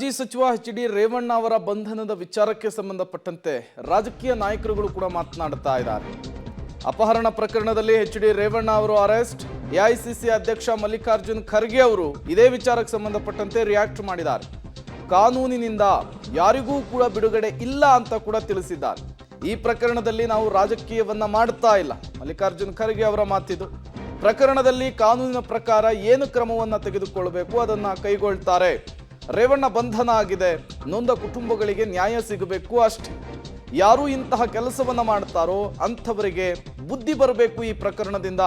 ಮಾಜಿ ಸಚಿವ ಎಚ್.ಡಿ. ರೇವಣ್ಣ ಅವರ ಬಂಧನದ ವಿಚಾರಕ್ಕೆ ಸಂಬಂಧಪಟ್ಟಂತೆ ರಾಜಕೀಯ ನಾಯಕರುಗಳು ಕೂಡ ಮಾತನಾಡುತ್ತಾ ಇದ್ದಾರೆ. ಅಪಹರಣ ಪ್ರಕರಣದಲ್ಲಿ ಎಚ್.ಡಿ. ರೇವಣ್ಣ ಅವರು ಅರೆಸ್ಟ್. ಎಐಸಿಸಿ ಅಧ್ಯಕ್ಷ ಮಲ್ಲಿಕಾರ್ಜುನ್ ಖರ್ಗೆ ಅವರು ಇದೇ ವಿಚಾರಕ್ಕೆ ಸಂಬಂಧಪಟ್ಟಂತೆ ರಿಯಾಕ್ಟ್ ಮಾಡಿದ್ದಾರೆ. ಕಾನೂನಿನಿಂದ ಯಾರಿಗೂ ಕೂಡ ಬಿಡುಗಡೆ ಇಲ್ಲ ಅಂತ ಕೂಡ ತಿಳಿಸಿದ್ದಾರೆ. ಈ ಪ್ರಕರಣದಲ್ಲಿ ನಾವು ರಾಜಕೀಯವನ್ನ ಮಾಡ್ತಾ ಇಲ್ಲ. ಮಲ್ಲಿಕಾರ್ಜುನ್ ಖರ್ಗೆ ಅವರ ಮಾತಿದು. ಪ್ರಕರಣದಲ್ಲಿ ಕಾನೂನಿನ ಪ್ರಕಾರ ಏನು ಕ್ರಮವನ್ನ ತೆಗೆದುಕೊಳ್ಳಬೇಕು ಅದನ್ನ ಕೈಗೊಳ್ತಾರೆ. ರೇವಣ್ಣ ಬಂಧನ ಆಗಿದೆ, ನೊಂದ ಕುಟುಂಬಗಳಿಗೆ ನ್ಯಾಯ ಸಿಗಬೇಕು ಅಷ್ಟೇ. ಯಾರು ಇಂತಹ ಕೆಲಸವನ್ನ ಮಾಡ್ತಾರೋ ಅಂಥವರಿಗೆ ಬುದ್ಧಿ ಬರಬೇಕು ಈ ಪ್ರಕರಣದಿಂದ.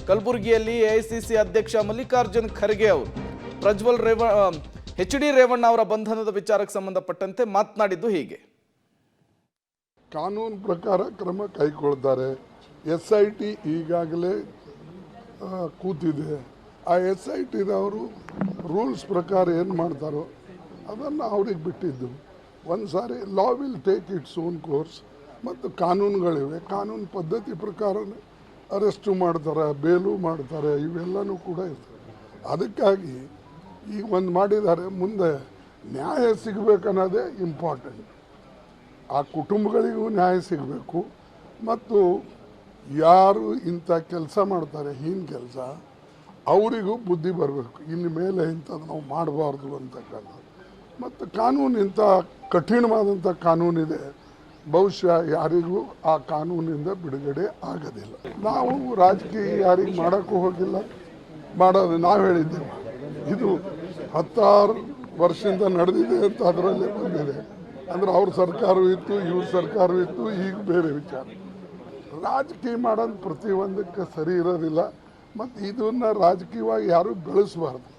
ಕಲಬುರಗಿಯಲ್ಲಿ ಎಐಸಿಸಿ ಅಧ್ಯಕ್ಷ ಮಲ್ಲಿಕಾರ್ಜುನ್ ಖರ್ಗೆ ಅವರು ಪ್ರಜ್ವಲ್ ಎಚ್.ಡಿ. ರೇವಣ್ಣ ಅವರ ಬಂಧನದ ವಿಚಾರಕ್ಕೆ ಸಂಬಂಧಪಟ್ಟಂತೆ ಮಾತನಾಡಿದ್ದು ಹೀಗೆ. ಕಾನೂನು ಪ್ರಕಾರ ಕ್ರಮ ಕೈಗೊಳ್ತಾರೆ. SIT ಈಗಾಗಲೇ ಕೂತಿದೆ. ಆ SITದವರು ರೂಲ್ಸ್ ಪ್ರಕಾರ ಏನು ಮಾಡ್ತಾರೋ ಅದನ್ನು ಅವ್ರಿಗೆ ಬಿಟ್ಟಿದ್ದು. ಒಂದು ಸಾರಿ law will take its own course. ಮತ್ತು ಕಾನೂನುಗಳಿವೆ, ಕಾನೂನು ಪದ್ಧತಿ ಪ್ರಕಾರನೇ ಅರೆಸ್ಟು ಮಾಡ್ತಾರೆ, ಬೇಲು ಮಾಡ್ತಾರೆ, ಇವೆಲ್ಲನೂ ಕೂಡ ಇರ್ತದೆ. ಅದಕ್ಕಾಗಿ ಈಗ ಒಂದು ಮಾಡಿದ್ದಾರೆ, ಮುಂದೆ ನ್ಯಾಯ ಸಿಗಬೇಕನ್ನೋದೇ ಇಂಪಾರ್ಟೆಂಟ್. ಆ ಕುಟುಂಬಗಳಿಗೂ ನ್ಯಾಯ ಸಿಗಬೇಕು ಮತ್ತು ಯಾರು ಇಂಥ ಕೆಲಸ ಮಾಡ್ತಾರೆ ಹೀನ ಕೆಲಸ ಅವರಿಗೂ ಬುದ್ಧಿ ಬರಬೇಕು. ಇನ್ನು ಮೇಲೆ ಇಂಥದ್ದು ನಾವು ಮಾಡಬಾರ್ದು ಅಂತಕ್ಕಂಥದ್ದು. ಮತ್ತು ಕಾನೂನು ಇಂಥ ಕಠಿಣವಾದಂಥ ಕಾನೂನಿದೆ, ಬಹುಶಃ ಯಾರಿಗೂ ಆ ಕಾನೂನಿಂದ ಬಿಡುಗಡೆ ಆಗೋದಿಲ್ಲ. ನಾವು ರಾಜಕೀಯ ಯಾರಿಗೆ ಮಾಡೋಕ್ಕೂ ಹೋಗಿಲ್ಲ, ಮಾಡೋದು ನಾವು ಹೇಳಿದ್ದೇವೆ. ಇದು 16 ವರ್ಷದಿಂದ ನಡೆದಿದೆ ಅಂತ ಅದರಲ್ಲೇ ಬಂದಿದೆ. ಅಂದರೆ ಅವ್ರ ಸರ್ಕಾರವೂ ಇತ್ತು, ಇವ್ರ ಸರ್ಕಾರವೂ ಇತ್ತು, ಈಗ ಬೇರೆ ವಿಚಾರ. ರಾಜಕೀಯ ಮಾಡೋದು ಪ್ರತಿಯೊಂದಕ್ಕೆ ಸರಿ ಇರೋದಿಲ್ಲ ಮತ್ತು ಇದನ್ನು ರಾಜಕೀಯವಾಗಿ ಯಾರೂ ಬೆಳೆಸಬಾರ್ದು.